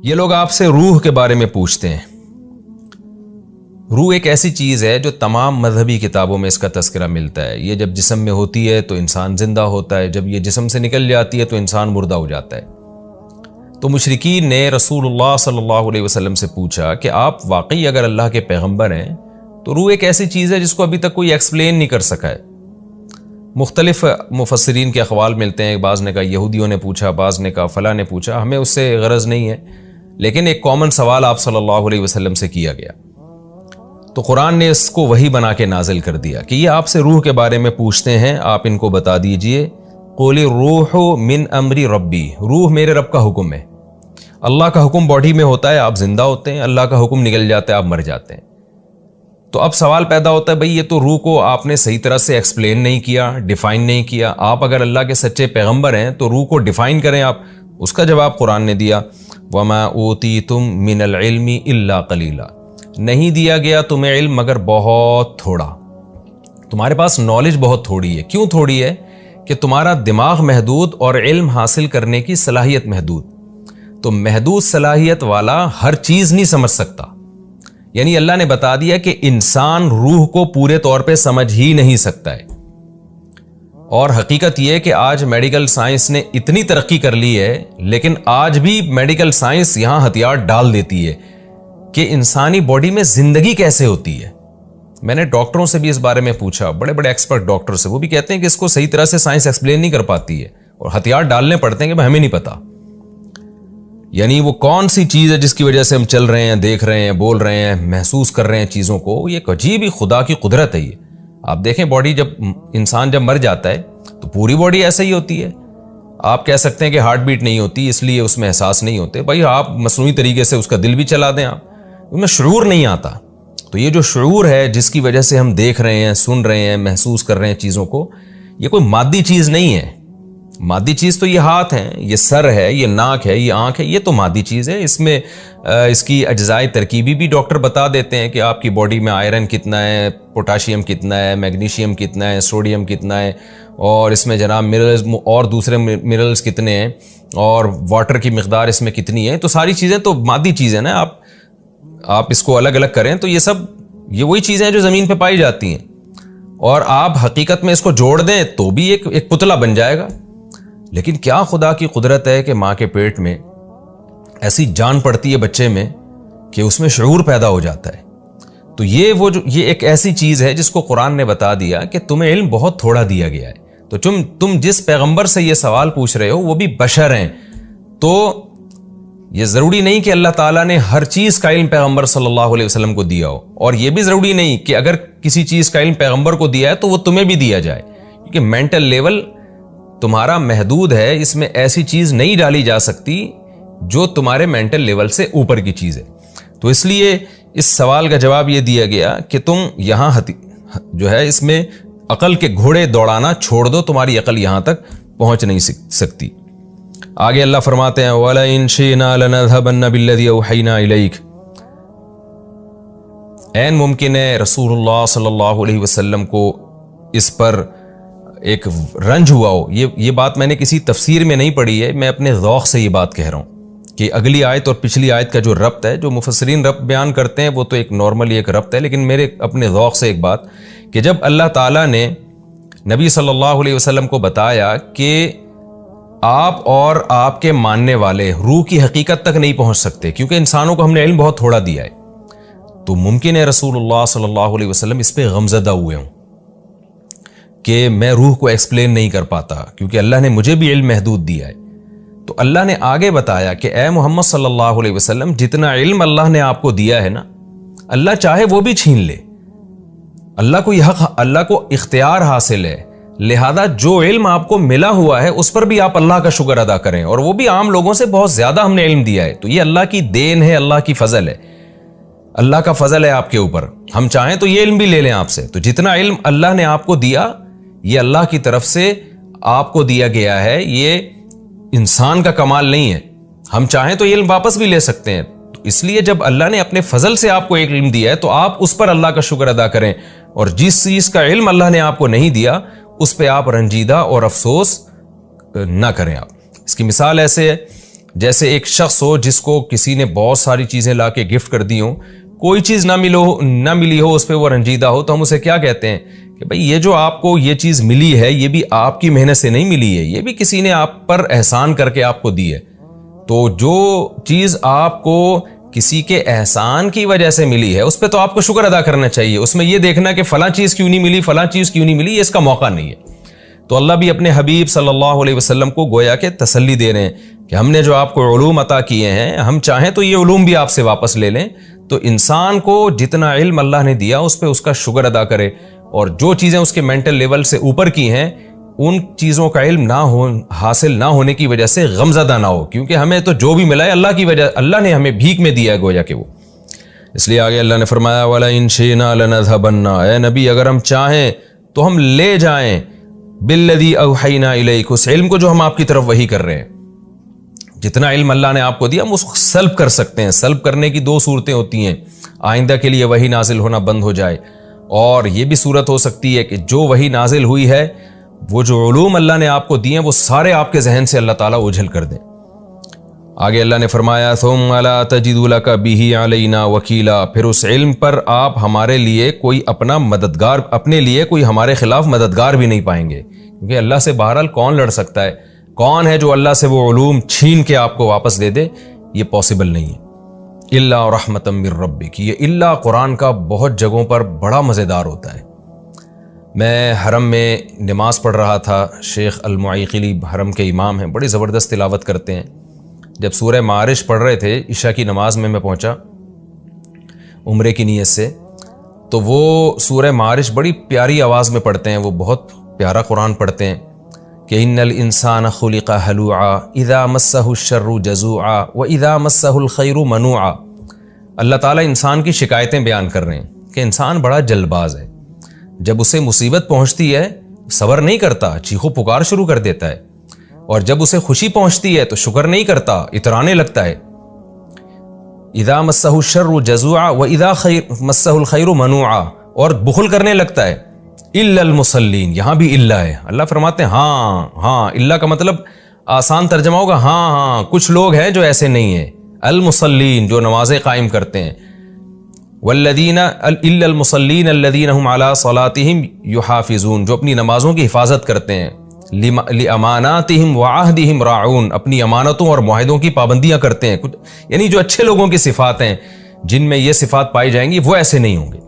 یہ لوگ آپ سے روح کے بارے میں پوچھتے ہیں۔ روح ایک ایسی چیز ہے جو تمام مذہبی کتابوں میں اس کا تذکرہ ملتا ہے۔ یہ جب جسم میں ہوتی ہے تو انسان زندہ ہوتا ہے، جب یہ جسم سے نکل جاتی ہے تو انسان مردہ ہو جاتا ہے۔ تو مشرکین نے رسول اللہ صلی اللہ علیہ وسلم سے پوچھا کہ آپ واقعی اگر اللہ کے پیغمبر ہیں تو روح ایک ایسی چیز ہے جس کو ابھی تک کوئی ایکسپلین نہیں کر سکا ہے۔ مختلف مفسرین کے اقوال ملتے ہیں، بعض نے کہا یہودیوں نے پوچھا، بعض نے کہا فلاں نے پوچھا، ہمیں اس سے غرض نہیں ہے، لیکن ایک کامن سوال آپ صلی اللہ علیہ وسلم سے کیا گیا تو قرآن نے اس کو وحی بنا کے نازل کر دیا کہ یہ آپ سے روح کے بارے میں پوچھتے ہیں، آپ ان کو بتا دیجئے قول الروح من امر ربی، روح میرے رب کا حکم ہے۔ اللہ کا حکم باڈی میں ہوتا ہے، آپ زندہ ہوتے ہیں، اللہ کا حکم نکل جاتا ہے، آپ مر جاتے ہیں۔ تو اب سوال پیدا ہوتا ہے بھئی یہ تو روح کو آپ نے صحیح طرح سے ایکسپلین نہیں کیا، ڈیفائن نہیں کیا، آپ اگر اللہ کے سچے پیغمبر ہیں تو روح کو ڈیفائن کریں آپ۔ اس کا جواب قرآن نے دیا وَمَا أُوتِيتُم مِّنَ الْعِلْمِ إِلَّا قَلِيلًا، نہیں دیا گیا تمہیں علم مگر بہت تھوڑا، تمہارے پاس نالج بہت تھوڑی ہے۔ کیوں تھوڑی ہے؟ کہ تمہارا دماغ محدود اور علم حاصل کرنے کی صلاحیت محدود۔ تو محدود صلاحیت والا ہر چیز نہیں سمجھ سکتا، یعنی اللہ نے بتا دیا کہ انسان روح کو پورے طور پہ سمجھ ہی نہیں سکتا ہے۔ اور حقیقت یہ ہے کہ آج میڈیکل سائنس نے اتنی ترقی کر لی ہے، لیکن آج بھی میڈیکل سائنس یہاں ہتھیار ڈال دیتی ہے کہ انسانی باڈی میں زندگی کیسے ہوتی ہے۔ میں نے ڈاکٹروں سے بھی اس بارے میں پوچھا، بڑے بڑے ایکسپرٹ ڈاکٹر سے، وہ بھی کہتے ہیں کہ اس کو صحیح طرح سے سائنس ایکسپلین نہیں کر پاتی ہے اور ہتھیار ڈالنے پڑتے ہیں کہ ہمیں نہیں پتا، یعنی وہ کون سی چیز ہے جس کی وجہ سے ہم چل رہے ہیں، دیکھ رہے ہیں، بول رہے ہیں، محسوس کر رہے ہیں چیزوں کو۔ یہ ایک عجیب ہی خدا کی قدرت ہے یہ۔ آپ دیکھیں باڈی جب انسان جب مر جاتا ہے تو پوری باڈی ایسے ہی ہوتی ہے۔ آپ کہہ سکتے ہیں کہ ہارٹ بیٹ نہیں ہوتی اس لیے اس میں احساس نہیں ہوتے، بھائی آپ مصنوعی طریقے سے اس کا دل بھی چلا دیں، آپ ان میں شعور نہیں آتا۔ تو یہ جو شعور ہے جس کی وجہ سے ہم دیکھ رہے ہیں، سن رہے ہیں، محسوس کر رہے ہیں چیزوں کو، یہ کوئی مادی چیز نہیں ہے۔ مادی چیز تو یہ ہاتھ ہیں، یہ سر ہے، یہ ناک ہے، یہ آنکھ ہے، یہ تو مادی چیز ہے۔ اس میں اس کی اجزائے ترکیبی بھی ڈاکٹر بتا دیتے ہیں کہ آپ کی باڈی میں آئرن کتنا ہے، پوٹاشیم کتنا ہے، میگنیشیم کتنا ہے، سوڈیم کتنا ہے، اور اس میں جناب منرلز اور دوسرے منرلز کتنے ہیں، اور واٹر کی مقدار اس میں کتنی ہے۔ تو ساری چیزیں تو مادی چیزیں نا، آپ اس کو الگ الگ کریں تو یہ سب یہ وہی چیزیں ہیں جو زمین پہ پائی جاتی ہیں، اور آپ حقیقت میں اس کو جوڑ دیں تو بھی ایک پتلا بن جائے گا۔ لیکن کیا خدا کی قدرت ہے کہ ماں کے پیٹ میں ایسی جان پڑتی ہے بچے میں کہ اس میں شعور پیدا ہو جاتا ہے۔ تو یہ ایک ایسی چیز ہے جس کو قرآن نے بتا دیا کہ تمہیں علم بہت تھوڑا دیا گیا ہے۔ تو تم جس پیغمبر سے یہ سوال پوچھ رہے ہو وہ بھی بشر ہیں، تو یہ ضروری نہیں کہ اللہ تعالیٰ نے ہر چیز کا علم پیغمبر صلی اللہ علیہ وسلم کو دیا ہو، اور یہ بھی ضروری نہیں کہ اگر کسی چیز کا علم پیغمبر کو دیا ہے تو وہ تمہیں بھی دیا جائے، کیونکہ مینٹل لیول تمہارا محدود ہے، اس میں ایسی چیز نہیں ڈالی جا سکتی جو تمہارے مینٹل لیول سے اوپر کی چیز ہے۔ تو اس لیے اس سوال کا جواب یہ دیا گیا کہ تم یہاں جو ہے اس میں عقل کے گھوڑے دوڑانا چھوڑ دو، تمہاری عقل یہاں تک پہنچ نہیں سکتی۔ آگے اللہ فرماتے ہیں وَلَئِن شِئْنَا لَنَذْهَبَنَّ بِالَّذِي أَوْحَيْنَا إِلَيْكَ، عین ممکن ہے رسول اللہ صلی اللہ علیہ وسلم کو اس پر ایک رنج ہوا ہو۔ یہ بات میں نے کسی تفسیر میں نہیں پڑھی ہے، میں اپنے ذوق سے یہ بات کہہ رہا ہوں کہ اگلی آیت اور پچھلی آیت کا جو ربط ہے، جو مفسرین ربط بیان کرتے ہیں وہ تو ایک نارملی ایک ربط ہے، لیکن میرے اپنے ذوق سے ایک بات کہ جب اللہ تعالیٰ نے نبی صلی اللہ علیہ وسلم کو بتایا کہ آپ اور آپ کے ماننے والے روح کی حقیقت تک نہیں پہنچ سکتے کیونکہ انسانوں کو ہم نے علم بہت تھوڑا دیا ہے، تو ممکن ہے رسول اللہ صلی اللہ علیہ وسلم اس پہ غمزدہ ہوئے ہوں کہ میں روح کو ایکسپلین نہیں کر پاتا کیونکہ اللہ نے مجھے بھی علم محدود دیا ہے۔ تو اللہ نے آگے بتایا کہ اے محمد صلی اللہ علیہ وسلم، جتنا علم اللہ نے آپ کو دیا ہے نا، اللہ چاہے وہ بھی چھین لے، اللہ کو یہ حق، اللہ کو اختیار حاصل ہے، لہذا جو علم آپ کو ملا ہوا ہے اس پر بھی آپ اللہ کا شکر ادا کریں، اور وہ بھی عام لوگوں سے بہت زیادہ ہم نے علم دیا ہے۔ تو یہ اللہ کی دین ہے، اللہ کی فضل ہے، اللہ کا فضل ہے آپ کے اوپر۔ ہم چاہیں تو یہ علم بھی لے لیں آپ سے۔ تو جتنا علم اللہ نے آپ کو دیا یہ اللہ کی طرف سے آپ کو دیا گیا ہے، یہ انسان کا کمال نہیں ہے۔ ہم چاہیں تو یہ علم واپس بھی لے سکتے ہیں، تو اس لیے جب اللہ نے اپنے فضل سے آپ کو ایک علم دیا ہے تو آپ اس پر اللہ کا شکر ادا کریں، اور جس چیز کا علم اللہ نے آپ کو نہیں دیا اس پہ آپ رنجیدہ اور افسوس نہ کریں۔ آپ اس کی مثال ایسے ہے، جیسے ایک شخص ہو جس کو کسی نے بہت ساری چیزیں لا کے گفٹ کر دی ہوں، کوئی چیز نہ ملی ہو، اس پہ وہ رنجیدہ ہو، تو ہم اسے کیا کہتے ہیں کہ بھئی یہ جو آپ کو یہ چیز ملی ہے یہ بھی آپ کی محنت سے نہیں ملی ہے، یہ بھی کسی نے آپ پر احسان کر کے آپ کو دی ہے۔ تو جو چیز آپ کو کسی کے احسان کی وجہ سے ملی ہے اس پہ تو آپ کو شکر ادا کرنا چاہیے، اس میں یہ دیکھنا کہ فلاں چیز کیوں نہیں ملی، فلاں چیز کیوں نہیں ملی، یہ اس کا موقع نہیں ہے۔ تو اللہ بھی اپنے حبیب صلی اللہ علیہ وسلم کو گویا کہ تسلی دے رہے ہیں کہ ہم نے جو آپ کو علوم عطا کیے ہیں، ہم چاہیں تو یہ علوم بھی آپ سے واپس لے لیں۔ تو انسان کو جتنا علم اللہ نے دیا اس پہ اس کا شکر ادا کرے، اور جو چیزیں اس کے مینٹل لیول سے اوپر کی ہیں ان چیزوں کا علم حاصل نہ ہونے کی وجہ سے غمزدہ نہ ہو، کیونکہ ہمیں تو جو بھی ملا ہے اللہ کی وجہ، اللہ نے ہمیں بھیک میں دیا ہے گویا کہ وہ۔ اس لیے آگے اللہ نے فرمایا وَلَئِن شِئْنَا لَنَذْهَبَنَّ، اے نبی اگر ہم چاہیں تو ہم لے جائیں بِالَّذِي أَوْحَيْنَا إِلَيْكَ، اس علم کو جو ہم آپ کی طرف وحی کر رہے ہیں، جتنا علم اللہ نے آپ کو دیا ہم اس کو سلب کر سکتے ہیں۔ سلب کرنے کی دو صورتیں ہوتی ہیں، آئندہ کے لیے وحی نازل ہونا بند ہو جائے، اور یہ بھی صورت ہو سکتی ہے کہ جو وحی نازل ہوئی ہے وہ جو علوم اللہ نے آپ کو دیے ہیں وہ سارے آپ کے ذہن سے اللہ تعالیٰ اوجھل کر دیں۔ آگے اللہ نے فرمایا ثم لا تجد لك به علينا وکیلا، پھر اس علم پر آپ ہمارے لیے کوئی اپنا مددگار، اپنے لیے کوئی ہمارے خلاف مددگار بھی نہیں پائیں گے، کیونکہ اللہ سے بہرحال کون لڑ سکتا ہے، کون ہے جو اللہ سے وہ علوم چھین کے آپ کو واپس دے دے، یہ پاسبل نہیں ہے۔ الا رحمتا من ربک، یہ الا قرآن کا بہت جگہوں پر بڑا مزیدار ہوتا ہے۔ میں حرم میں نماز پڑھ رہا تھا، شیخ المعیقلی حرم کے امام ہیں، بڑی زبردست تلاوت کرتے ہیں۔ جب سورہ معارج پڑھ رہے تھے عشاء کی نماز میں پہنچا عمرے کی نیت سے، تو وہ سورہ معارج بڑی پیاری آواز میں پڑھتے ہیں، وہ بہت پیارا قرآن پڑھتے ہیں کہ ان الانسان خلق ہلوعا اذا مسہ الشر جزوعا واذا مسہ الخیر منوعا۔ اللہ تعالیٰ انسان کی شکایتیں بیان کر رہے ہیں کہ انسان بڑا جلد باز ہے، جب اسے مصیبت پہنچتی ہے صبر نہیں کرتا، چیخو پکار شروع کر دیتا ہے، اور جب اسے خوشی پہنچتی ہے تو شکر نہیں کرتا، اترانے لگتا ہے۔ اذا مسہ الشر جزوعا واذا مسہ الخیر منوعا، اور بخل کرنے لگتا ہے۔ الا المصلین، یہاں بھی الا ہے، اللہ فرماتے ہیں ہاں الا کا مطلب آسان ترجمہ ہوگا ہاں کچھ لوگ ہیں جو ایسے نہیں ہیں، المصلین جو نمازیں قائم کرتے ہیں، والذین الا المصلین الذین هم علی صلاتهم یحافظون، جو اپنی نمازوں کی حفاظت کرتے ہیں، لاماناتهم وعہدهم راعون، اپنی امانتوں اور معاہدوں کی پابندیاں کرتے ہیں، یعنی جو اچھے لوگوں کی صفات ہیں جن میں یہ صفات پائی جائیں گی وہ ایسے نہیں ہوں گے۔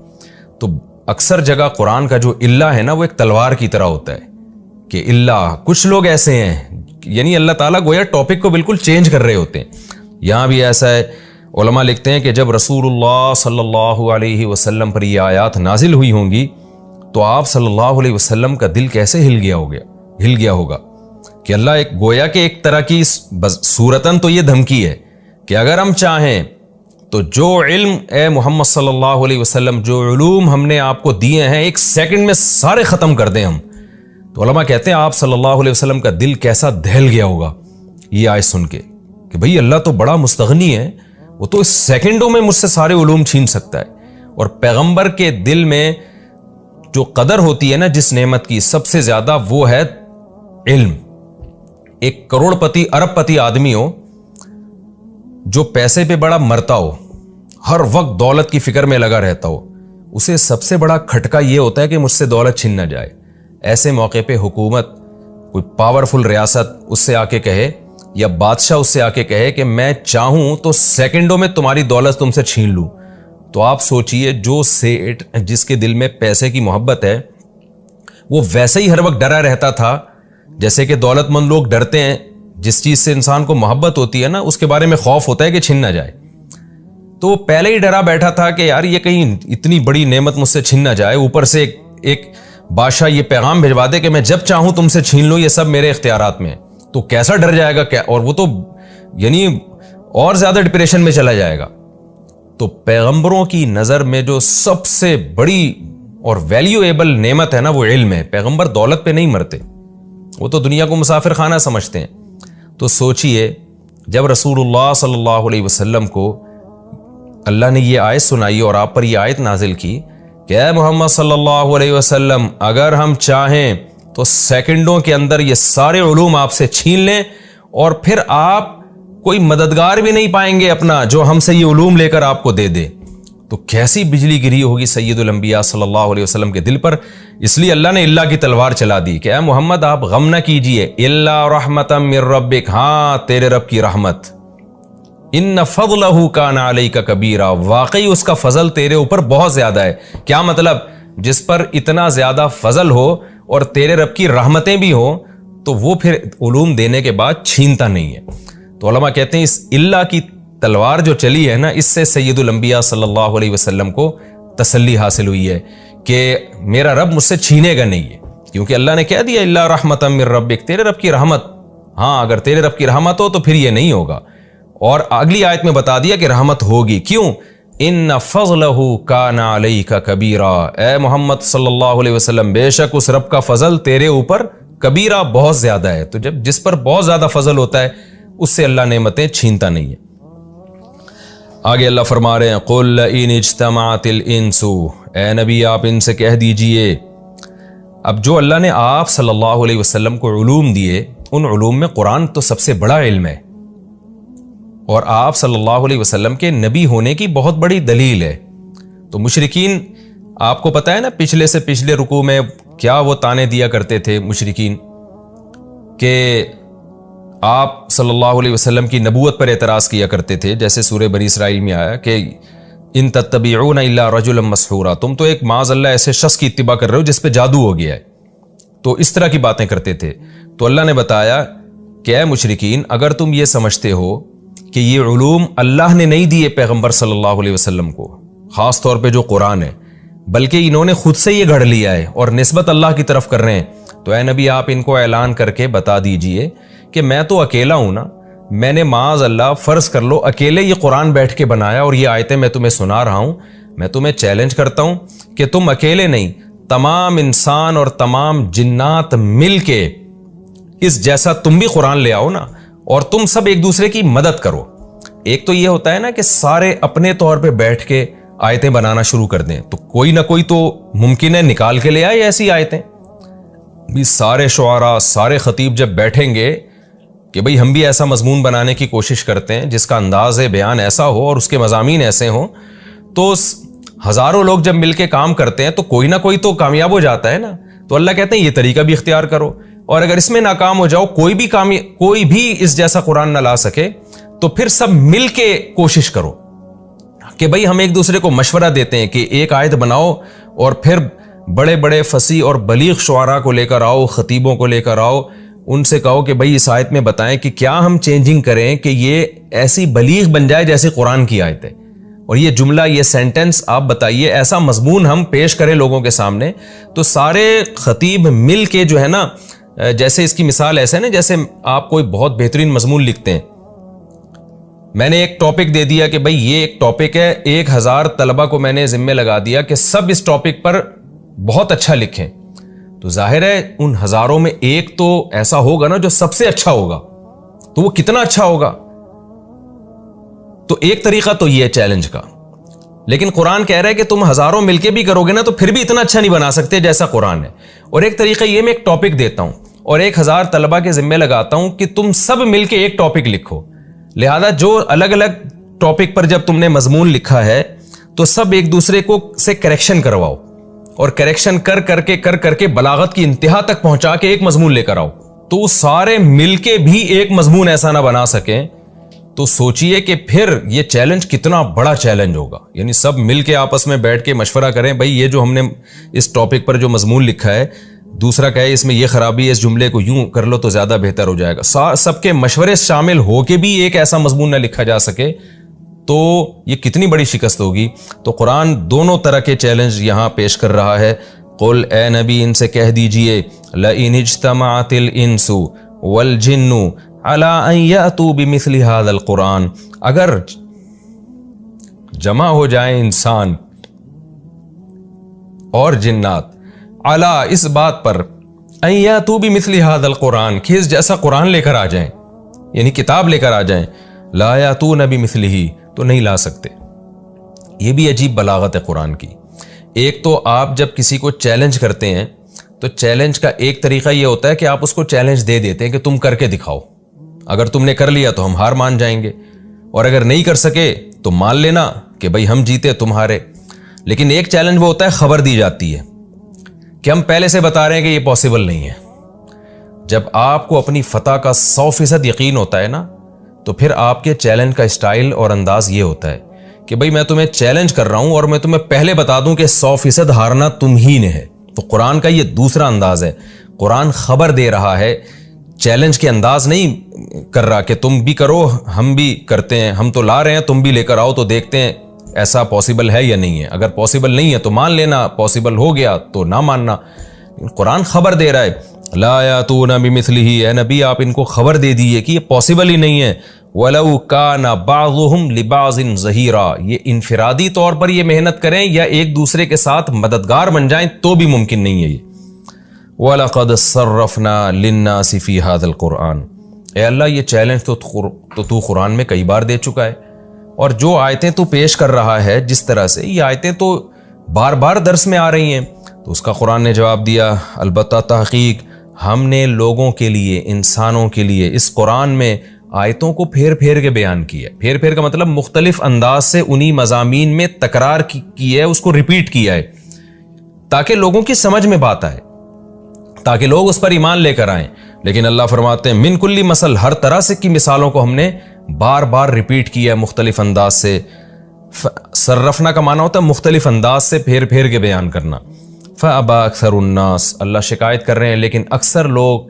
تو اکثر جگہ قرآن کا جو اللہ ہے نا وہ ایک تلوار کی طرح ہوتا ہے کہ اللہ کچھ لوگ ایسے ہیں، یعنی اللہ تعالیٰ گویا ٹاپک کو بالکل چینج کر رہے ہوتے ہیں۔ یہاں بھی ایسا ہے، علماء لکھتے ہیں کہ جب رسول اللہ صلی اللہ علیہ وسلم پر یہ آیات نازل ہوئی ہوں گی تو آپ صلی اللہ علیہ وسلم کا دل کیسے ہل گیا ہوگا کہ اللہ ایک گویا کہ ایک طرح کی صورتاً تو یہ دھمکی ہے کہ اگر ہم چاہیں تو جو علم اے محمد صلی اللہ علیہ وسلم، جو علوم ہم نے آپ کو دیے ہیں ایک سیکنڈ میں سارے ختم کر دیں ہم۔ تو علماء کہتے ہیں آپ صلی اللہ علیہ وسلم کا دل کیسا دہل گیا ہوگا یہ آیت سن کے کہ بھئی اللہ تو بڑا مستغنی ہے، وہ تو اس سیکنڈوں میں مجھ سے سارے علوم چھین سکتا ہے۔ اور پیغمبر کے دل میں جو قدر ہوتی ہے نا جس نعمت کی، سب سے زیادہ وہ ہے علم۔ ایک کروڑ پتی ارب پتی آدمی ہو جو پیسے پہ بڑا مرتا ہو، ہر وقت دولت کی فکر میں لگا رہتا ہو، اسے سب سے بڑا کھٹکا یہ ہوتا ہے کہ مجھ سے دولت چھن نہ جائے۔ ایسے موقع پہ حکومت، کوئی پاورفل ریاست اس سے آ کے کہے یا بادشاہ اس سے آ کے کہے کہ میں چاہوں تو سیکنڈوں میں تمہاری دولت تم سے چھین لوں، تو آپ سوچئے جو سیٹ جس کے دل میں پیسے کی محبت ہے وہ ویسے ہی ہر وقت ڈرا رہتا تھا جیسے کہ دولت مند لوگ ڈرتے ہیں، جس چیز سے انسان کو محبت ہوتی ہے نا اس کے بارے میں خوف ہوتا ہے کہ چھن نہ جائے، تو وہ پہلے ہی ڈرا بیٹھا تھا کہ یار یہ کہیں اتنی بڑی نعمت مجھ سے چھن نہ جائے، اوپر سے ایک بادشاہ یہ پیغام بھجوا دے کہ میں جب چاہوں تم سے چھین لوں، یہ سب میرے اختیارات میں ہے، تو کیسا ڈر جائے گا، اور وہ تو یعنی اور زیادہ ڈپریشن میں چلا جائے گا۔ تو پیغمبروں کی نظر میں جو سب سے بڑی اور ویلیویبل نعمت ہے نا وہ علم ہے۔ پیغمبر دولت پہ نہیں مرتے، وہ تو دنیا کو مسافر خانہ سمجھتے ہیں۔ تو سوچئے جب رسول اللہ صلی اللہ علیہ وسلم کو اللہ نے یہ آیت سنائی اور آپ پر یہ آیت نازل کی کہ اے محمد صلی اللہ علیہ وسلم اگر ہم چاہیں تو سیکنڈوں کے اندر یہ سارے علوم آپ سے چھین لیں، اور پھر آپ کوئی مددگار بھی نہیں پائیں گے اپنا جو ہم سے یہ علوم لے کر آپ کو دے دے. تو کیسی بجلی گری ہوگی سید الانبیاء صلی اللہ علیہ وسلم کے دل پر. اس لیے اللہ نے اللہ کی تلوار چلا دی کہ اے محمد آپ غم نہ کیجئے، الا رحمتا من ربک، ہاں تیرے رب کی رحمت، ان فضلہ کان علیک کبیرا، واقعی اس کا فضل تیرے اوپر بہت زیادہ ہے. کیا مطلب؟ جس پر اتنا زیادہ فضل ہو اور تیرے رب کی رحمتیں بھی ہوں تو وہ پھر علوم دینے کے بعد چھینتا نہیں ہے. تو علماء کہتے ہیں اس اللہ کی تلوار جو چلی ہے نا، اس سے سید الانبیاء صلی اللہ علیہ وسلم کو تسلی حاصل ہوئی ہے کہ میرا رب مجھ سے چھینے گا نہیں ہے، کیونکہ اللہ نے کہہ دیا اللہ رحمت من ربک، تیرے رب کی رحمت. ہاں اگر تیرے رب کی رحمت ہو تو پھر یہ نہیں ہوگا. اور اگلی آیت میں بتا دیا کہ رحمت ہوگی. کیوں؟ ان فضلہ کان علیک کبیرا، اے محمد صلی اللہ علیہ وسلم بے شک اس رب کا فضل تیرے اوپر کبیرہ بہت زیادہ ہے. تو جب جس پر بہت زیادہ فضل ہوتا ہے اس سے اللہ نعمتیں چھینتا نہیں ہے. آگے اللہ فرما رہے ہیں قل ان اجتمعت الانس، اے نبی آپ ان سے کہہ دیجئے. اب جو اللہ نے آپ صلی اللہ علیہ وسلم کو علوم دیے، ان علوم میں قرآن تو سب سے بڑا علم ہے، اور آپ صلی اللہ علیہ وسلم کے نبی ہونے کی بہت بڑی دلیل ہے. تو مشرکین، آپ کو پتہ ہے نا پچھلے سے پچھلے رکوع میں کیا وہ تانے دیا کرتے تھے مشرکین کہ آپ صلی اللہ علیہ وسلم کی نبوت پر اعتراض کیا کرتے تھے. جیسے سورہ بنی اسرائیل میں آیا کہ ان تتبعون الا رجلا مسحورا، تم تو ایک معاذ اللہ ایسے شخص کی اتباع کر رہے ہو جس پہ جادو ہو گیا ہے. تو اس طرح کی باتیں کرتے تھے. تو اللہ نے بتایا کہ اے مشرکین، اگر تم یہ سمجھتے ہو کہ یہ علوم اللہ نے نہیں دیے پیغمبر صلی اللہ علیہ وسلم کو، خاص طور پہ جو قرآن ہے، بلکہ انہوں نے خود سے یہ گھڑ لیا ہے اور نسبت اللہ کی طرف کر رہے ہیں، تو اے نبی آپ ان کو اعلان کر کے بتا دیجئے کہ میں تو اکیلا ہوں نا، میں نے معاذ اللہ فرض کر لو اکیلے یہ قرآن بیٹھ کے بنایا اور یہ آیتیں میں تمہیں سنا رہا ہوں. میں تمہیں چیلنج کرتا ہوں کہ تم اکیلے نہیں، تمام انسان اور تمام جنات مل کے اس جیسا تم بھی قرآن لے آؤ نا، اور تم سب ایک دوسرے کی مدد کرو. ایک تو یہ ہوتا ہے نا کہ سارے اپنے طور پہ بیٹھ کے آیتیں بنانا شروع کر دیں، تو کوئی نہ کوئی تو ممکن ہے نکال کے لے آئے ایسی آیتیں. بھی سارے شعراء، سارے خطیب جب بیٹھیں گے کہ بھئی ہم بھی ایسا مضمون بنانے کی کوشش کرتے ہیں جس کا انداز بیان ایسا ہو اور اس کے مضامین ایسے ہوں، تو ہزاروں لوگ جب مل کے کام کرتے ہیں تو کوئی نہ کوئی تو کامیاب ہو جاتا ہے نا. تو اللہ کہتے ہیں یہ طریقہ بھی اختیار کرو، اور اگر اس میں ناکام ہو جاؤ، کوئی بھی اس جیسا قرآن نہ لا سکے، تو پھر سب مل کے کوشش کرو کہ بھئی ہم ایک دوسرے کو مشورہ دیتے ہیں کہ ایک آیت بناؤ، اور پھر بڑے بڑے فصیح اور بلیغ شعراء کو لے کر آؤ، خطیبوں کو لے کر آؤ، ان سے کہو کہ بھئی اس آیت میں بتائیں کہ کیا ہم چینجنگ کریں کہ یہ ایسی بلیغ بن جائے جیسے قرآن کی آیت ہے، اور یہ جملہ، یہ سینٹنس آپ بتائیے، ایسا مضمون ہم پیش کریں لوگوں کے سامنے. تو سارے خطیب مل کے جو ہے نا، جیسے اس کی مثال ایسے نا جیسے آپ کوئی بہت بہترین مضمون لکھتے ہیں، میں نے ایک ٹاپک دے دیا کہ بھئی یہ ایک ٹاپک ہے، 1000 طلبہ کو میں نے ذمہ لگا دیا کہ سب اس ٹاپک پر بہت اچھا لکھیں. تو ظاہر ہے ان ہزاروں میں ایک تو ایسا ہوگا نا جو سب سے اچھا ہوگا، تو وہ کتنا اچھا ہوگا. تو ایک طریقہ تو یہ ہے چیلنج کا، لیکن قرآن کہہ رہا ہے کہ تم ہزاروں مل کے بھی کرو گے نا تو پھر بھی اتنا اچھا نہیں بنا سکتے جیسا قرآن ہے. اور ایک طریقہ یہ، میں ایک ٹاپک دیتا ہوں اور 1000 طلبہ کے ذمہ لگاتا ہوں کہ تم سب مل کے ایک ٹاپک لکھو. لہذا جو الگ الگ ٹاپک پر جب تم نے مضمون لکھا ہے تو سب ایک دوسرے کو سے کریکشن کرواؤ، اور کریکشن کر کے بلاغت کی انتہا تک پہنچا کے ایک مضمون لے کر آؤ. تو سارے مل کے بھی ایک مضمون ایسا نہ بنا سکیں تو سوچئے کہ پھر یہ چیلنج کتنا بڑا چیلنج ہوگا. یعنی سب مل کے آپس میں بیٹھ کے مشورہ کریں، بھئی یہ جو ہم نے اس ٹاپک پر جو مضمون لکھا ہے، دوسرا کہے اس میں یہ خرابی ہے، اس جملے کو یوں کر لو تو زیادہ بہتر ہو جائے گا. سب کے مشورے شامل ہو کے بھی ایک ایسا مضمون نہ لکھا جا سکے تو یہ کتنی بڑی شکست ہوگی. تو قرآن دونوں طرح کے چیلنج یہاں پیش کر رہا ہے. قل اے نبی ان سے کہہ دیجئے لئن اجتمعت الانس والجن علی ان یأتوا بمثل هذا القرآن، اگر جمع ہو جائیں انسان اور جنات علی اس بات پر ان یأتوا بمثل هذا القرآن کہ اس جیسا قرآن لے کر آ جائیں، یعنی کتاب لے کر آ جائیں، لا یأتون بمثلہ تو نہیں لا سکتے. یہ بھی عجیب بلاغت ہے قرآن کی. ایک تو آپ جب کسی کو چیلنج کرتے ہیں تو چیلنج کا ایک طریقہ یہ ہوتا ہے کہ آپ اس کو چیلنج دے دیتے ہیں کہ تم کر کے دکھاؤ. اگر تم نے کر لیا تو ہم ہار مان جائیں گے، اور اگر نہیں کر سکے تو مان لینا کہ بھئی ہم جیتے تم ہارے۔ لیکن ایک چیلنج وہ ہوتا ہے، خبر دی جاتی ہے کہ ہم پہلے سے بتا رہے ہیں کہ یہ پاسبل نہیں ہے۔ جب آپ کو اپنی فتح کا 100% یقین ہوتا ہے نا، تو پھر آپ کے چیلنج کا اسٹائل اور انداز یہ ہوتا ہے کہ بھئی میں تمہیں چیلنج کر رہا ہوں اور میں تمہیں پہلے بتا دوں کہ 100% ہارنا تم ہی نے ہے۔ تو قرآن کا یہ دوسرا انداز ہے، قرآن خبر دے رہا ہے، چیلنج کے انداز نہیں کر رہا کہ تم بھی کرو ہم بھی کرتے ہیں، ہم تو لا رہے ہیں تم بھی لے کر آؤ تو دیکھتے ہیں ایسا پاسبل ہے یا نہیں ہے۔ اگر پاسبل نہیں ہے تو مان لینا، پاسبل ہو گیا تو نہ ماننا۔ قرآن خبر دے رہا ہے، لا یاتون بمثلہ، اے نبی آپ ان کو خبر دے دیئے کہ یہ پاسبل ہی نہیں ہے۔ وَلَوْ كَانَ بَعْضُهُمْ لِبَعْضٍ ظَهِيرًا، یہ انفرادی طور پر یہ محنت کریں یا ایک دوسرے کے ساتھ مددگار بن جائیں تو بھی ممکن نہیں ہے یہ۔ وَلَقَدْ صَرَّفْنَا لِلنَّاسِ فِي هَذَا الْقُرْآنِ، اے اللہ یہ چیلنج تو قرآن میں کئی بار دے چکا ہے، اور جو آیتیں تو پیش کر رہا ہے جس طرح سے، یہ آیتیں تو بار بار درس میں آ رہی ہیں۔ تو اس کا قرآن نے جواب دیا، البتہ تحقیق ہم نے لوگوں کے لیے، انسانوں کے لیے اس قرآن میں آیتوں کو پھیر پھیر کے بیان کیا ہے۔ پھیر پھیر کا مطلب مختلف انداز سے انہی مضامین میں تکرار کی ہے، اس کو ریپیٹ کیا ہے، تاکہ لوگوں کی سمجھ میں بات آئے، تاکہ لوگ اس پر ایمان لے کر آئیں۔ لیکن اللہ فرماتے ہیں من کلی مثل، ہر طرح سے کی مثالوں کو ہم نے بار بار ریپیٹ کیا ہے مختلف انداز سے۔ صرفنا کا معنی ہوتا ہے مختلف انداز سے پھیر پھیر کے بیان کرنا۔ فَأَبَى أَكْثَرُ النَّاسِ، اللہ شکایت کر رہے ہیں لیکن اکثر لوگ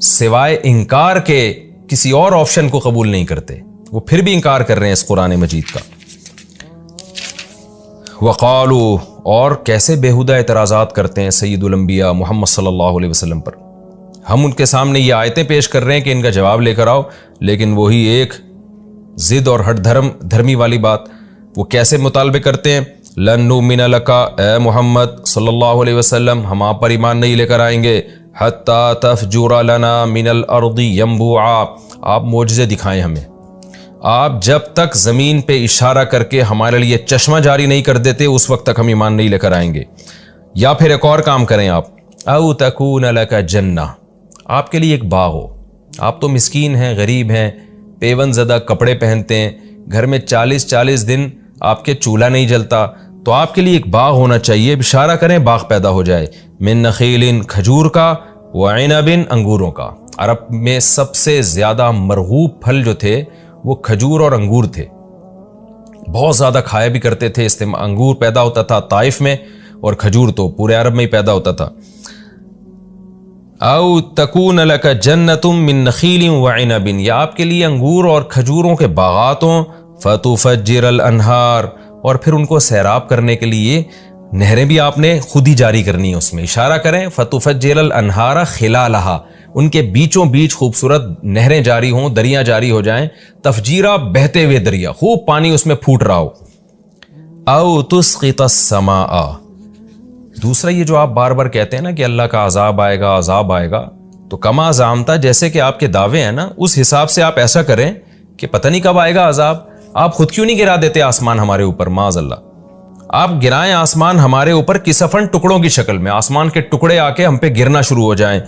سوائے انکار کے کسی اور آپشن کو قبول نہیں کرتے، وہ پھر بھی انکار کر رہے ہیں اس قرآن مجید کا۔ وقالوا، اور کیسے بیہودہ اعتراضات کرتے ہیں سید الانبیاء محمد صلی اللہ علیہ وسلم پر۔ ہم ان کے سامنے یہ آیتیں پیش کر رہے ہیں کہ ان کا جواب لے کر آؤ، لیکن وہی ایک ضد اور ہٹ دھرمی والی بات، وہ کیسے مطالبے کرتے ہیں، لن نؤمن لک، اے محمد صلی اللہ علیہ وسلم ہم آپ پر ایمان نہیں لے کر آئیں گے، حتی تفجر لنا من الارض ینبوعا، آپ معجزے دکھائیں ہمیں، آپ جب تک زمین پہ اشارہ کر کے ہمارے لیے چشمہ جاری نہیں کر دیتے اس وقت تک ہم ایمان نہیں لے کر آئیں گے۔ یا پھر ایک اور کام کریں آپ، او تکون لک جنہ، آپ کے لیے ایک باغ ہو، آپ تو مسکین ہیں، غریب ہیں، پیون زدہ کپڑے پہنتے ہیں، گھر میں 40 دن آپ کے چولہا نہیں جلتا، تو آپ کے لیے ایک باغ ہونا چاہیے، اشارہ کریں باغ پیدا ہو جائے، من نخیل، کھجور کا، وعنب، انگوروں کا۔ عرب میں سب سے زیادہ مرغوب پھل جو تھے وہ کھجور اور انگور تھے، بہت زیادہ کھایا بھی کرتے تھے، انگور پیدا ہوتا تھا طائف میں، اور کھجور تو پورے عرب میں ہی پیدا ہوتا تھا۔ او تکون لک جنۃ من نخیل وعنب، یا آپ کے لیے انگور اور کھجوروں کے باغات ہوں، فتفجر الانہار، اور پھر ان کو سیراب کرنے کے لیے نہریں بھی آپ نے خود ہی جاری کرنی ہے، اس میں اشارہ کریں فتفجر الانہار خلالہا، ان کے بیچوں بیچ خوبصورت نہریں جاری ہوں، دریاں جاری ہو جائیں، تفجیرہ بہتے ہوئے دریا، خوب پانی اس میں پھوٹ رہا ہو۔ او تسقط السماء، دوسرا یہ جو آپ بار بار کہتے ہیں نا کہ اللہ کا عذاب آئے گا، عذاب آئے گا، تو کما زعمتا، جیسے کہ آپ کے دعوے ہیں نا، اس حساب سے آپ ایسا کریں کہ پتہ نہیں کب آئے گا عذاب، آپ خود کیوں نہیں گرا دیتے آسمان ہمارے اوپر، معاذ اللہ، آپ گرائیں آسمان ہمارے اوپر کسفن ٹکڑوں کی شکل میں، آسمان کے ٹکڑے آ کے ہم پہ گرنا شروع ہو جائیں۔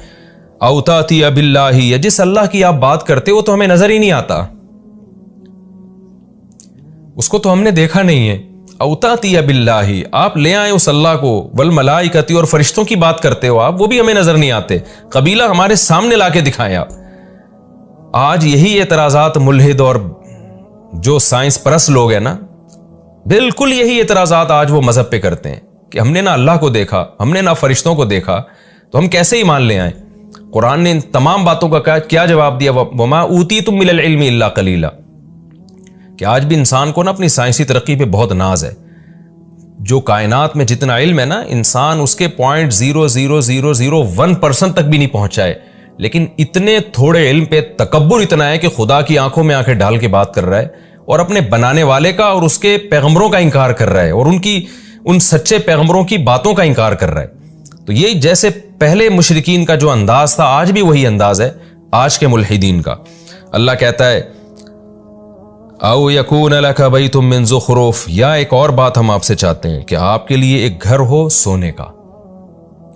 او تاتی باللہ، یا جس اللہ کی آپ بات کرتے وہ تو ہمیں نظر ہی نہیں آتا، اس کو تو ہم نے دیکھا نہیں ہے۔ او تاتی باللہ، آپ لے آئیں اس اللہ کو، والملائکۃ، اور فرشتوں کی بات کرتے ہو آپ، وہ بھی ہمیں نظر نہیں آتے، قبیلہ ہمارے سامنے لا کے دکھائیں آپ۔ آج یہی اعتراضات ملحد اور جو سائنس پرست لوگ ہیں نا، بالکل یہی اعتراضات آج وہ مذہب پہ کرتے ہیں کہ ہم نے نہ اللہ کو دیکھا، ہم نے نہ فرشتوں کو دیکھا، تو ہم کیسے ایمان لے آئیں۔ قرآن نے ان تمام باتوں کا کیا جواب دیا، وما اوتیتم من العلم الا قلیلا، کہ آج بھی انسان کو نا اپنی سائنسی ترقی پہ بہت ناز ہے، جو کائنات میں جتنا علم ہے نا، انسان اس کے 0.0001% تک بھی نہیں پہنچا ہے، لیکن اتنے تھوڑے علم پہ تکبر اتنا ہے کہ خدا کی آنکھوں میں آنکھیں ڈال کے بات کر رہا ہے، اور اپنے بنانے والے کا اور اس کے پیغمبروں کا انکار کر رہا ہے، اور ان سچے پیغمبروں کی باتوں کا انکار کر رہا ہے۔ تو یہ جیسے پہلے مشرکین کا جو انداز تھا، آج بھی وہی انداز ہے آج کے ملحدین کا۔ اللہ کہتا ہے او یکون لک بیت من زخرف، یا ایک اور بات ہم آپ سے چاہتے ہیں کہ آپ کے لیے ایک گھر ہو سونے کا،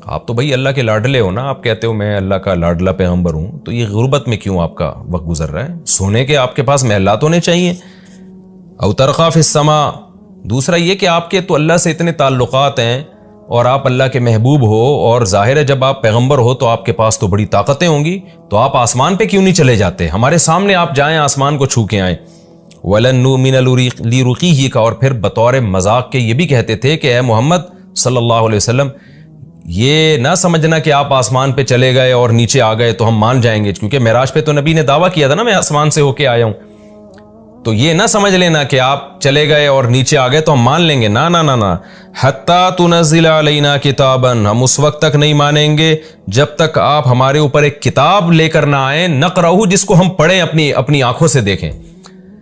آپ تو بھائی اللہ کے لاڈلے ہو نا, آپ کہتے ہو میں اللہ کا لاڈلا پیغمبر ہوں, تو یہ غربت میں کیوں آپ کا وقت گزر رہا ہے؟ سونے کے آپ کے پاس محلات ہونے چاہیے. او ترقی فی السماء, دوسرا یہ کہ آپ کے تو اللہ سے اتنے تعلقات ہیں اور آپ اللہ کے محبوب ہو, اور ظاہر ہے جب آپ پیغمبر ہو تو آپ کے پاس تو بڑی طاقتیں ہوں گی, تو آپ آسمان پہ کیوں نہیں چلے جاتے؟ ہمارے سامنے آپ جائیں, آسمان کو چھو کے آئیں. وَلَن نُؤْمِنَ لِرُقِيِّكَ, اور پھر بطور مذاق کے یہ بھی کہتے تھے کہ اے محمد صلی اللہ علیہ وسلم, یہ نہ سمجھنا کہ آپ آسمان پہ چلے گئے اور نیچے آ گئے تو ہم مان جائیں گے, کیونکہ معراج پہ تو نبی نے دعویٰ کیا تھا نا میں آسمان سے ہو کے آیا ہوں. تو یہ نہ سمجھ لینا کہ آپ چلے گئے اور نیچے آ گئے تو ہم مان لیں گے, نہ نہ نہ نہ. حتیٰ تنزل علینا کتابا, ہم اس وقت تک نہیں مانیں گے جب تک آپ ہمارے اوپر ایک کتاب لے کر نہ آئیں, نقرأہ, جس کو ہم پڑھیں, اپنی آنکھوں سے دیکھیں.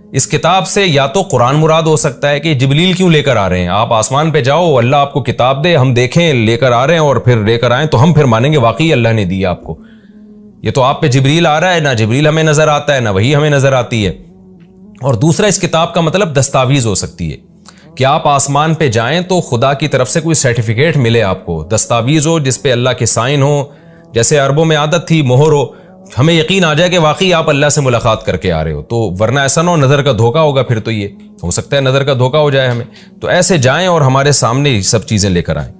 اس کتاب سے یا تو قرآن مراد ہو سکتا ہے کہ جبریل کیوں لے کر آ رہے ہیں, آپ آسمان پہ جاؤ, اللہ آپ کو کتاب دے, ہم دیکھیں لے کر آ رہے ہیں اور پھر لے کر آئیں, تو ہم پھر مانیں گے واقعی اللہ نے دی آپ کو. یہ تو آپ پہ جبریل آ رہا ہے, نہ جبریل ہمیں نظر آتا ہے نہ وہی ہمیں نظر آتی ہے. اور دوسرا, اس کتاب کا مطلب دستاویز ہو سکتی ہے کہ آپ آسمان پہ جائیں تو خدا کی طرف سے کوئی سرٹیفکیٹ ملے آپ کو, دستاویز ہو جس پہ اللہ کے سائن ہو, جیسے عربوں میں عادت تھی مہر ہو, ہمیں یقین آ جائے کہ واقعی آپ اللہ سے ملاقات کر کے آ رہے ہو. تو ورنہ ایسا نہ ہو نظر کا دھوکہ ہوگا, پھر تو یہ ہو سکتا ہے نظر کا دھوکہ ہو جائے ہمیں. تو ایسے جائیں اور ہمارے سامنے یہ سب چیزیں لے کر آئیں.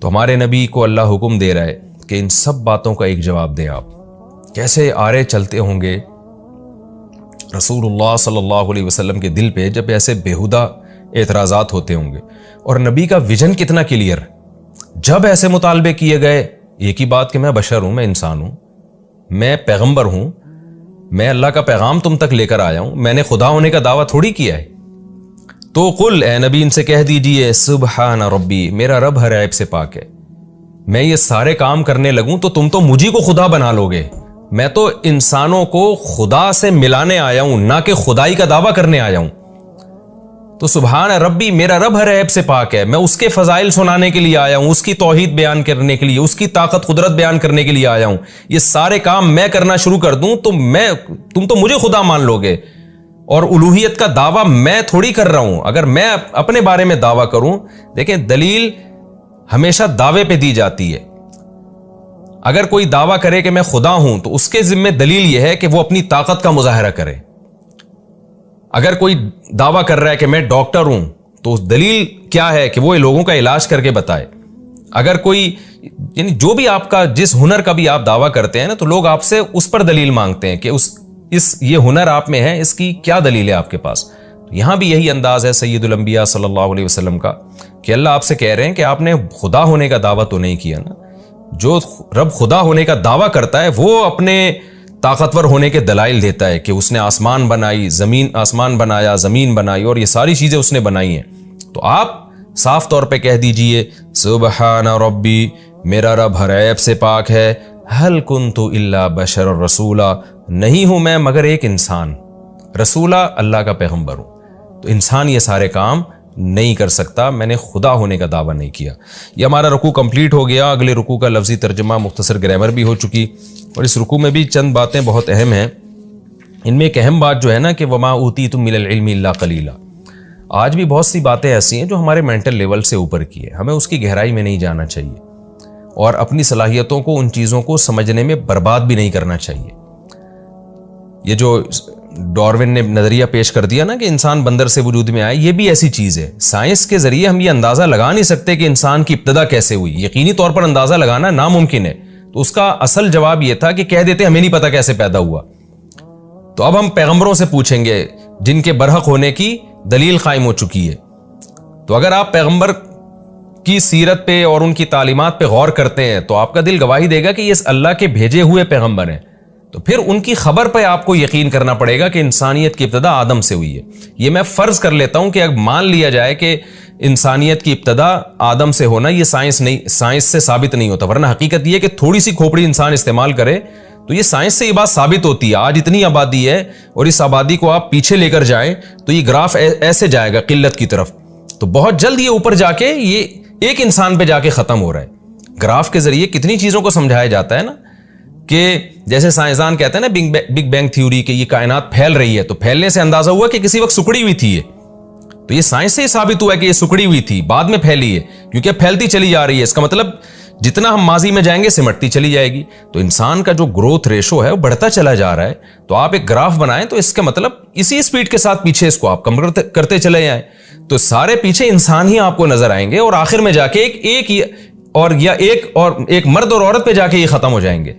تو ہمارے نبی کو اللہ حکم دے رہا ہے کہ ان سب باتوں کا ایک جواب دیں. آپ کیسے آرے چلتے ہوں گے رسول اللہ صلی اللہ علیہ وسلم کے دل پہ جب ایسے بیہودہ اعتراضات ہوتے ہوں گے, اور نبی کا ویژن کتنا کلیئر جب ایسے مطالبے کیے گئے. ایک ہی بات کہ میں بشر ہوں, میں انسان ہوں, میں پیغمبر ہوں, میں اللہ کا پیغام تم تک لے کر آیا ہوں, میں نے خدا ہونے کا دعویٰ تھوڑی کیا ہے. تو قل, اے نبی ان سے کہہ دیجئے, سبحان ربی, میرا رب ہر عیب سے پاک ہے. میں یہ سارے کام کرنے لگوں تو تم تو مجھے کو خدا بنا لو گے. میں تو انسانوں کو خدا سے ملانے آیا ہوں, نہ کہ خدائی کا دعویٰ کرنے آیا ہوں. تو سبحان ربی, میرا رب ہر عیب سے پاک ہے, میں اس کے فضائل سنانے کے لیے آیا ہوں, اس کی توحید بیان کرنے کے لیے, اس کی طاقت قدرت بیان کرنے کے لیے آیا ہوں. یہ سارے کام میں کرنا شروع کر دوں تو تم تو مجھے خدا مان لو گے. اور الوہیت کا دعویٰ میں تھوڑی کر رہا ہوں. اگر میں اپنے بارے میں دعویٰ کروں, دیکھیں دلیل ہمیشہ دعوے پہ دی جاتی ہے. اگر کوئی دعویٰ کرے کہ میں خدا ہوں تو اس کے ذمہ دلیل یہ ہے کہ وہ اپنی طاقت کا مظاہرہ کرے. اگر کوئی دعویٰ کر رہا ہے کہ میں ڈاکٹر ہوں تو دلیل کیا ہے کہ وہ لوگوں کا علاج کر کے بتائے. اگر کوئی یعنی جو بھی آپ کا جس ہنر کا بھی آپ دعویٰ کرتے ہیں نا, تو لوگ آپ سے اس پر دلیل مانگتے ہیں کہ یہ ہنر آپ میں ہے, اس کی کیا دلیل ہے آپ کے پاس. یہاں بھی یہی انداز ہے سید الانبیاء صلی اللہ علیہ وسلم کا کہ اللہ آپ سے کہہ رہے ہیں کہ آپ نے خدا ہونے کا دعویٰ تو نہیں کیا نا. جو رب خدا ہونے کا دعویٰ کرتا ہے وہ اپنے طاقتور ہونے کے دلائل دیتا ہے کہ اس نے آسمان بنائی, آسمان بنایا, زمین بنائی, اور یہ ساری چیزیں اس نے بنائی ہیں. تو آپ صاف طور پہ کہہ دیجئے سبحان ربی, میرا رب ہر عیب سے پاک ہے. هل كنت الا بشر رسولا, نہیں ہوں میں مگر ایک انسان, رسولہ اللہ کا پیغمبر ہوں. تو انسان یہ سارے کام نہیں کر سکتا, میں نے خدا ہونے کا دعویٰ نہیں کیا. یہ ہمارا رکوع کمپلیٹ ہو گیا. اگلے رکوع کا لفظی ترجمہ, مختصر گرامر بھی ہو چکی, اور اس رکوع میں بھی چند باتیں بہت اہم ہیں. ان میں ایک اہم بات جو ہے نا کہ وما اوتیتم من العلم الا قلیلا. آج بھی بہت سی باتیں ایسی ہیں جو ہمارے مینٹل لیول سے اوپر کی ہے, ہمیں اس کی گہرائی میں نہیں جانا چاہیے, اور اپنی صلاحیتوں کو, ان چیزوں کو سمجھنے میں برباد بھی نہیں کرنا چاہیے. یہ جو ڈارون نے نظریہ پیش کر دیا نا کہ انسان بندر سے وجود میں آئے, یہ بھی ایسی چیز ہے. سائنس کے ذریعے ہم یہ اندازہ لگا نہیں سکتے کہ انسان کی ابتدا کیسے ہوئی, یقینی طور پر اندازہ لگانا ناممکن ہے. تو اس کا اصل جواب یہ تھا کہ کہہ دیتے ہمیں نہیں پتا کیسے پیدا ہوا. تو اب ہم پیغمبروں سے پوچھیں گے جن کے برحق ہونے کی دلیل قائم ہو چکی ہے. تو اگر آپ پیغمبر کی سیرت پہ اور ان کی تعلیمات پہ غور کرتے ہیں تو آپ کا دل گواہی دے گا کہ یہ اللہ کے بھیجے ہوئے پیغمبر ہیں. تو پھر ان کی خبر پہ آپ کو یقین کرنا پڑے گا کہ انسانیت کی ابتدا آدم سے ہوئی ہے. یہ میں فرض کر لیتا ہوں کہ اگر مان لیا جائے کہ انسانیت کی ابتدا آدم سے ہونا, یہ سائنس سے ثابت نہیں ہوتا, ورنہ حقیقت یہ کہ تھوڑی سی کھوپڑی انسان استعمال کرے تو یہ سائنس سے یہ بات ثابت ہوتی ہے. آج اتنی آبادی ہے اور اس آبادی کو آپ پیچھے لے کر جائیں تو یہ گراف ایسے جائے گا قلت کی طرف, تو بہت جلد یہ اوپر جا کے یہ ایک انسان پہ جا کے ختم ہو رہا ہے. گراف کے ذریعے کتنی چیزوں کو سمجھایا جاتا ہے نا, کہ جیسے سائنسدان کہتے ہیں نا بگ بینگ تھیوری کہ یہ کائنات پھیل رہی ہے, تو پھیلنے سے اندازہ ہوا کہ کسی وقت سکڑی ہوئی تھی یہ, تو یہ سائنس سے ہی ثابت ہوا ہے کہ یہ سکڑی ہوئی تھی, بعد میں پھیلی ہے کیونکہ پھیلتی چلی جا رہی ہے. اس کا مطلب جتنا ہم ماضی میں جائیں گے سمٹتی چلی جائے گی. تو انسان کا جو گروتھ ریشو ہے وہ بڑھتا چلا جا رہا ہے. تو آپ ایک گراف بنائیں تو اس کا مطلب اسی اسپیڈ کے ساتھ پیچھے اس کو آپ کم کرتے چلے جائیں تو سارے پیچھے انسان ہی آپ کو نظر آئیں گے, اور آخر میں جا کے ایک مرد اور عورت پہ جا کے یہ ختم ہو جائیں گے.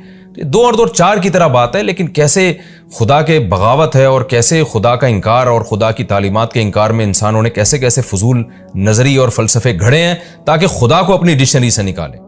2 اور 2 4 کی طرح بات ہے, لیکن کیسے خدا کے بغاوت ہے اور کیسے خدا کا انکار اور خدا کی تعلیمات کے انکار میں انسانوں نے کیسے فضول نظری اور فلسفے گھڑے ہیں تاکہ خدا کو اپنی ڈکشنری سے نکالیں.